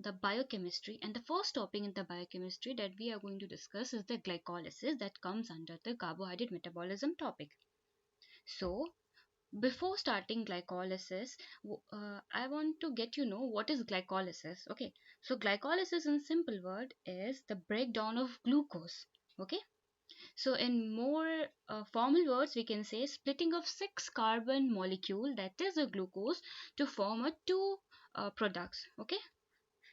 the biochemistry, and the first topic in the biochemistry that we are going to discuss is the glycolysis that comes under the carbohydrate metabolism topic. So before starting glycolysis, I want to get you know what is glycolysis. Okay, so glycolysis in simple word is the breakdown of glucose. Okay, so in more formal words, we can say splitting of 6 carbon molecule, that is a glucose, to form a two products. Okay,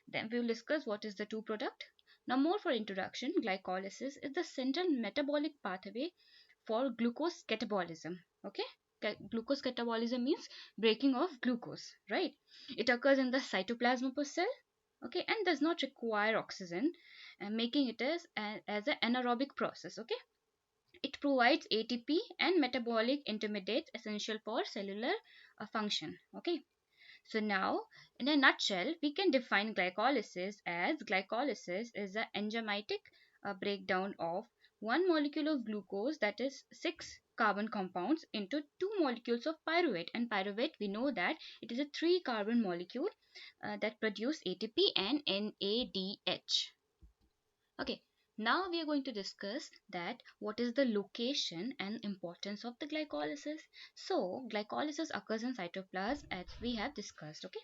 then we will discuss what is the two product. Now more for introduction, glycolysis is the central metabolic pathway for glucose catabolism. Okay, glucose catabolism means breaking of glucose, right? It occurs in the cytoplasm of a cell, okay, and does not require oxygen, making it as an anaerobic process. Okay, it provides ATP and metabolic intermediates essential for cellular function. Okay, so now in a nutshell, we can define glycolysis is an enzymatic breakdown of one molecule of glucose, that is 6 carbon compounds, into two molecules of pyruvate. And pyruvate, we know that it is a 3 carbon molecule that produce ATP and NADH. Okay, now we are going to discuss that what is the location and importance of the glycolysis. So glycolysis occurs in cytoplasm as we have discussed. Okay,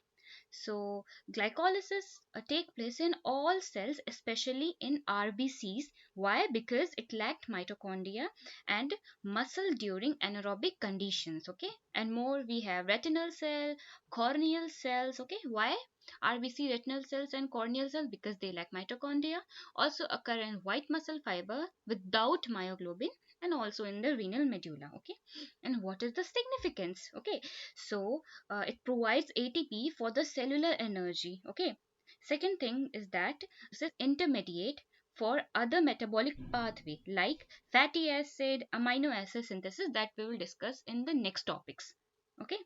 so glycolysis take place in all cells, especially in RBCs. Why? Because it lacked mitochondria and muscle during anaerobic conditions. Okay, and more we have retinal cell, corneal cells. Okay, why RBC, retinal cells and corneal cells? Because they lack mitochondria. Also occur in white muscle fiber without myoglobin, and also in the renal medulla. Okay, and what is the significance? Okay, so it provides ATP for the cellular energy. Okay, second thing is that this is intermediate for other metabolic pathway like fatty acid, amino acid synthesis, that we will discuss in the next topics. Okay,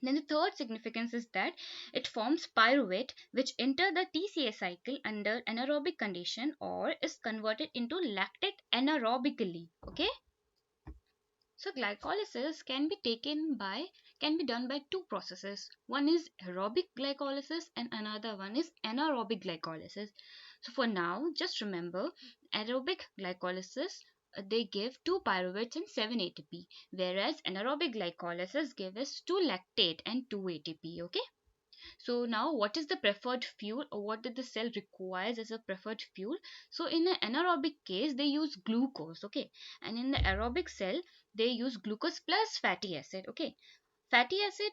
then the third significance is that it forms pyruvate, which enter the TCA cycle under anaerobic condition or is converted into lactate anaerobically. Okay, so glycolysis can be done by two processes. One is aerobic glycolysis and another one is anaerobic glycolysis. So for now, just remember aerobic glycolysis, they give 2 pyruvates and 7 ATP, whereas anaerobic glycolysis gives us 2 lactate and 2 ATP. Okay, so now what is the preferred fuel, or what did the cell requires as a preferred fuel? So in an anaerobic case they use glucose. Okay, and in the aerobic cell they use glucose plus fatty acid. Okay, fatty acid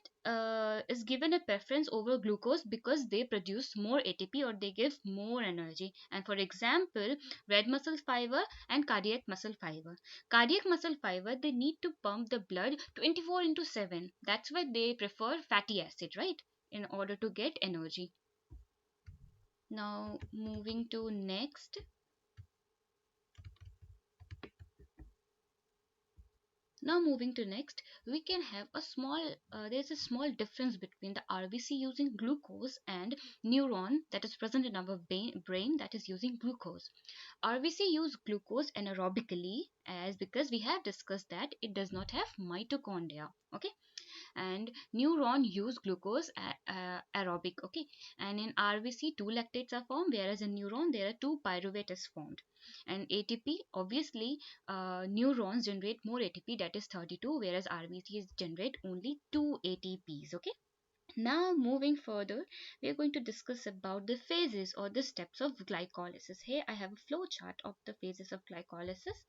is given a preference over glucose because they produce more ATP or they give more energy. And for example, red muscle fiber and cardiac muscle fiber. Cardiac muscle fiber, they need to pump the blood 24 into 7. That's why they prefer fatty acid, right? In order to get energy. Now moving to next. Now moving to next, we can have a small, there's a small difference between the RBC using glucose and neuron that is present in our brain that is using glucose. RBC use glucose anaerobically, as because we have discussed that it does not have mitochondria. Okay, and neuron use glucose aerobic. Okay, and in RBC two lactates are formed, whereas in neuron there are two pyruvate is formed. And ATP, obviously neurons generate more ATP, that is 32, whereas RBCs generate only 2 ATPs. Okay, now moving further, we are going to discuss about the phases or the steps of glycolysis. Here I have a flow chart of the phases of glycolysis.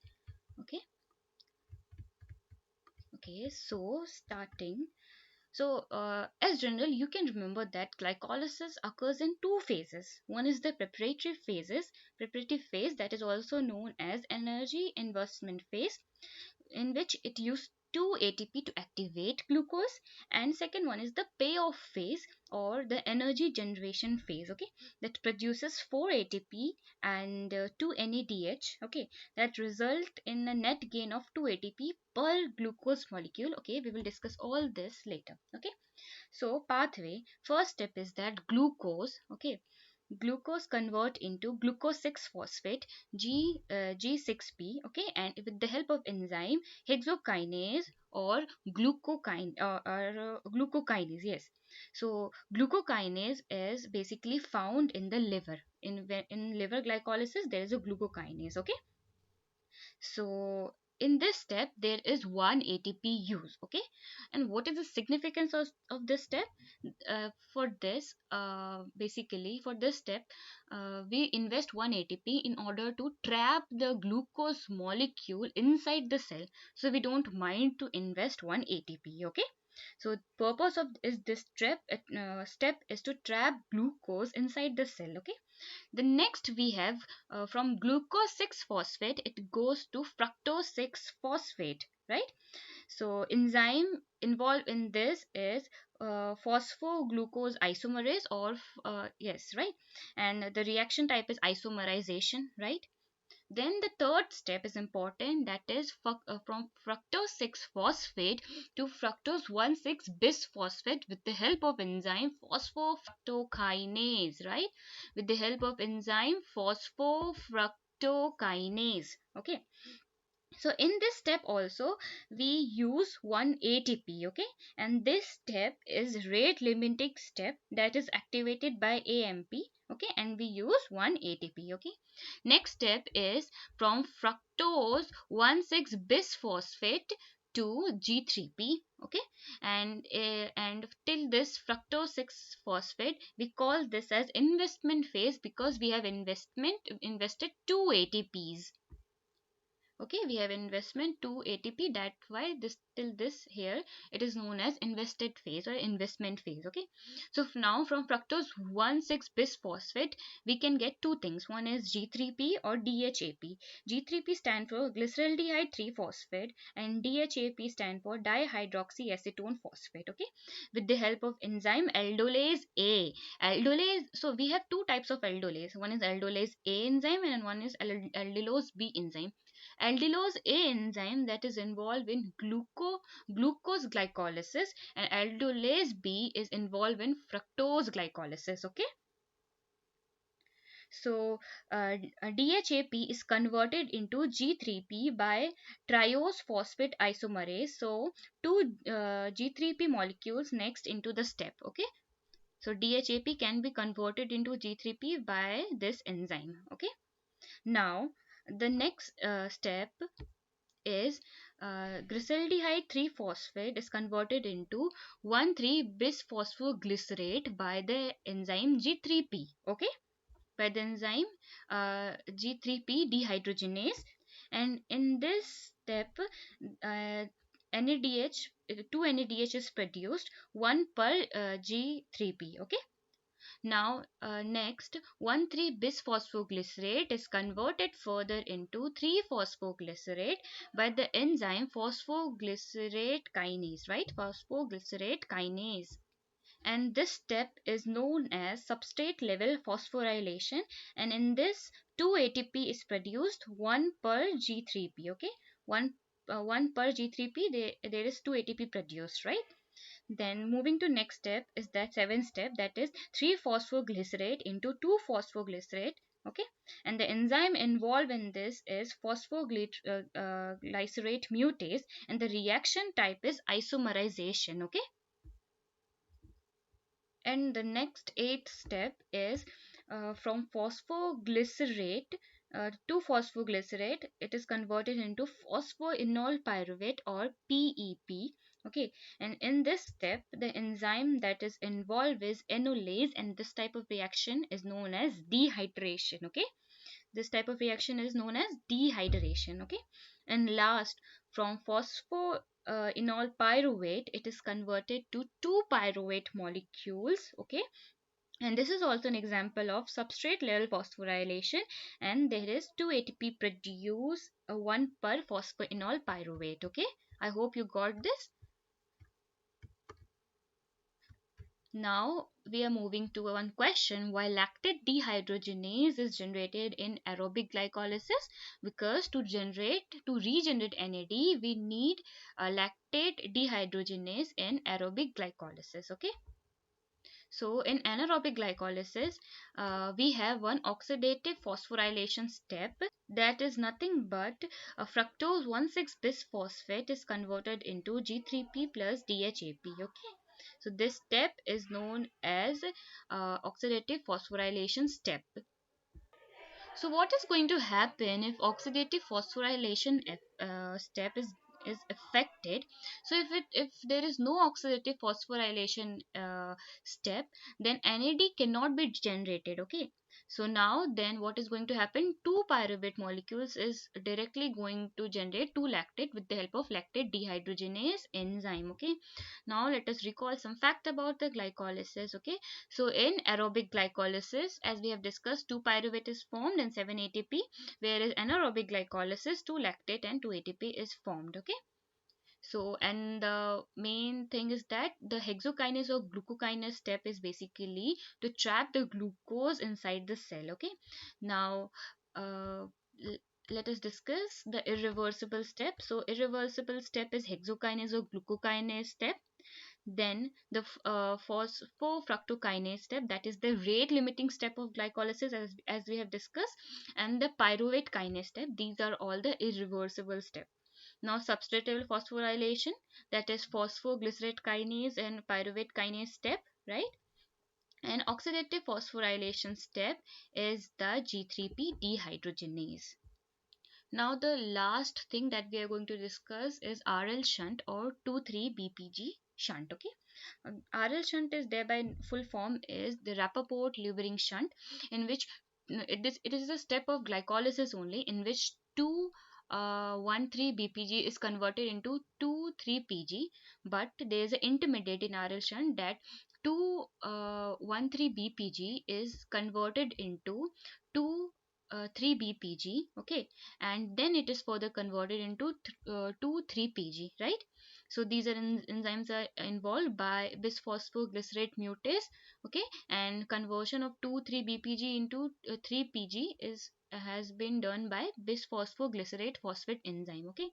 Okay, so starting. So, as general, you can remember that glycolysis occurs in two phases. One is the preparative phase, that is also known as energy investment phase, in which it uses 2 ATP to activate glucose, and second one is the payoff phase or the energy generation phase. Okay, that produces 4 ATP and 2 NADH. Okay, that result in a net gain of 2 ATP per glucose molecule. Okay, we will discuss all this later. Okay, so pathway, first step is that glucose. Okay, glucose convert into glucose 6 phosphate G6P, okay, and with the help of enzyme hexokinase or glucokinase, yes. So glucokinase is basically found in the liver. In liver glycolysis there is a glucokinase, okay. So in this step there is one ATP use, okay. And what is the significance of this step? For this basically for this step we invest one ATP in order to trap the glucose molecule inside the cell, so we don't mind to invest one ATP, okay. So purpose of is this step is to trap glucose inside the cell, okay. The next we have from glucose 6 phosphate it goes to fructose 6 phosphate, right. So enzyme involved in this is phosphoglucose isomerase or yes, right. And the reaction type is isomerization, right. Then the third step is important, that is from fructose 6 phosphate to fructose 1,6 bisphosphate with the help of enzyme phosphofructokinase, right. With the help of enzyme phosphofructokinase, okay. So in this step also we use one ATP, okay. And this step is rate limiting step that is activated by AMP, okay, and we use one ATP, okay. Next step is from fructose 1,6 bisphosphate to G3P, okay. And till this fructose 6 phosphate we call this as investment phase because we have invested 2 ATPs, okay. We have investment 2 ATP, that's why this till this here it is known as invested phase or investment phase, okay. So now from fructose 1,6 bisphosphate we can get two things, one is G3P or DHAP. G3P stand for glyceraldehyde 3 phosphate and DHAP stand for dihydroxyacetone phosphate, okay. With the help of enzyme aldolase A. Aldolase, so we have two types of aldolase, one is aldolase A enzyme and one is aldolase B enzyme. Aldolase A enzyme that is involved in glucose glycolysis and aldolase B is involved in fructose glycolysis, okay. So DHAP is converted into G3P by triose phosphate isomerase, so two G3P molecules next into the step, okay. So DHAP can be converted into G3P by this enzyme, okay. Now the next step is glyceraldehyde 3 phosphate is converted into 1,3 bisphosphoglycerate by the enzyme G3P, okay, by the enzyme G3P dehydrogenase. And in this step uh, NADH 2 NADH is produced, one per G3P, okay. Now next 1,3 bisphosphoglycerate is converted further into 3-phosphoglycerate by the enzyme phosphoglycerate kinase, right, phosphoglycerate kinase. And this step is known as substrate level phosphorylation, and in this 2 ATP is produced, one per G3P, okay. One per G3P there is 2 ATP produced, right. Then moving to next step is that seventh step, that is 3-phosphoglycerate into 2-phosphoglycerate, okay. And the enzyme involved in this is phosphoglycerate mutase and the reaction type is isomerization, okay. And the next eighth step is from phosphoglycerate to phosphoglycerate it is converted into phosphoenol pyruvate or PEP, okay. And in this step the enzyme that is involved is enolase and this type of reaction is known as dehydration, okay. This type of reaction is known as dehydration, okay. And last, from phosphoenol pyruvate it is converted to 2 pyruvate molecules, okay. And this is also an example of substrate level phosphorylation, and there is 2 ATP produced, one per phosphoenol pyruvate, okay. I hope you got this. Now we are moving to one question, why lactate dehydrogenase is generated in aerobic glycolysis, because to regenerate NAD we need lactate dehydrogenase in aerobic glycolysis, okay. So in anaerobic glycolysis, we have one oxidative phosphorylation step, that is nothing but fructose 1,6 bisphosphate is converted into G3P plus DHAP. Okay, so this step is known as oxidative phosphorylation step. So what is going to happen if oxidative phosphorylation step is affected? So if there is no oxidative phosphorylation step, then NAD cannot be generated. Okay. So now then what is going to happen? Two pyruvate molecules is directly going to generate two lactate with the help of lactate dehydrogenase enzyme. Okay. Now let us recall some fact about the glycolysis. Okay. So in aerobic glycolysis, as we have discussed, 2 pyruvate is formed and 7 ATP, whereas anaerobic glycolysis, 2 lactate and 2 ATP is formed. Okay. So, and the main thing is that the hexokinase or glucokinase step is basically to trap the glucose inside the cell. Okay. Now, uh, let us discuss the irreversible step. So, irreversible step is hexokinase or glucokinase step. Then the phosphofructokinase step, that is the rate limiting step of glycolysis, as we have discussed, and the pyruvate kinase step. These are all the irreversible steps. Now substrate level phosphorylation, that is phosphoglycerate kinase and pyruvate kinase step, right? And oxidative phosphorylation step is the G3P dehydrogenase. Now the last thing that we are going to discuss is RL shunt or 2,3-BPG shunt. Okay, RL shunt is thereby full form is the Rappaport Levering shunt, in which it is a step of glycolysis only, in which 2,13-BPG is converted into 2,3-PG, but there is an intermediate in RL shunt that 2,13-BPG is converted into 2,3-BPG. Okay, and then it is further converted into 2,3-PG, right? So these are enzymes are involved by bisphosphoglycerate mutase. Okay, and conversion of 2,3-BPG into 3-PG is has been done by bisphosphoglycerate phosphate enzyme. Okay,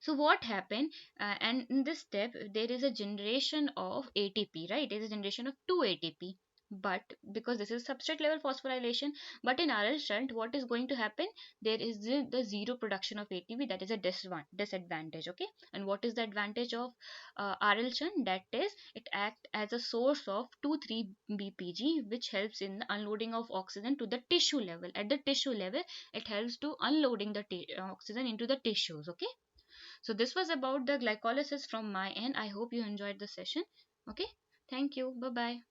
so what happened, and in this step there is a generation of ATP, right? There is a generation of 2 ATP, but because this is substrate level phosphorylation. But in RL shunt, what is going to happen? There is the zero production of ATP. That is a disadvantage. Okay, and what is the advantage of RL shunt? That is, it acts as a source of 2,3-BPG, which helps in the unloading of oxygen to the tissue level. At the tissue level, it helps to unloading the oxygen into the tissues. Okay, so this was about the glycolysis from my end. I hope you enjoyed the session. Okay, thank you. Bye bye.